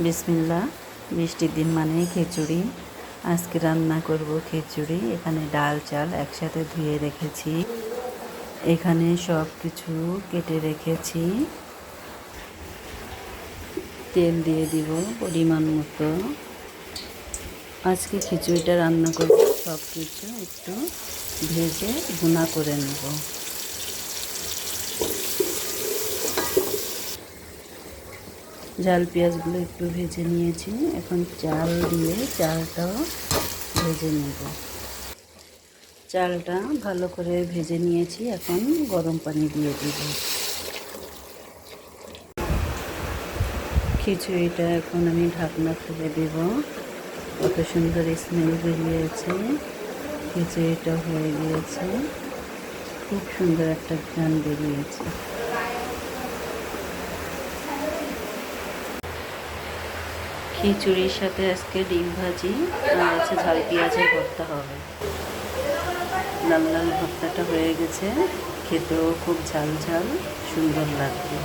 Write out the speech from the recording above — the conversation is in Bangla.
বিসমিল্লাহ। বৃষ্টির দিন মানেই খিচুড়ি। আজকে রান্না করব খিচুড়ি। এখানে ডাল চাল একসাথে ধুয়ে রেখেছি। এখানে সব কিছু কেটে রেখেছি। তেল দিয়ে দিব পরিমাণ মতো। আজকে খিচুড়িটা রান্না করব, সব কিছু একটু ভেজে ভুনা করে নেব। ঝাল পেঁয়াজগুলো একটু ভেজে নিয়েছি। এখন চাল দিয়ে চালটাও ভেজে নেব। চালটা ভালো করে ভেজে নিয়েছি। এখন গরম পানি দিয়ে দিব। খিচুড়িটা এখন আমি ঢাকনা খুলে দেব। কত সুন্দর স্মেল বেরিয়েছে। খিচুড়িটা হয়ে গিয়েছে। খুব সুন্দর একটা ঘ্রাণ বেরিয়েছে। খিচুড়ির সাথে আজকে ডিম ভাজি আর আছে ঝাল পেঁয়াজের ভর্তা হবে। লাল লাল ভর্তাটা হয়ে গেছে, খেতেও খুব ঝাল ঝাল সুন্দর লাগবে।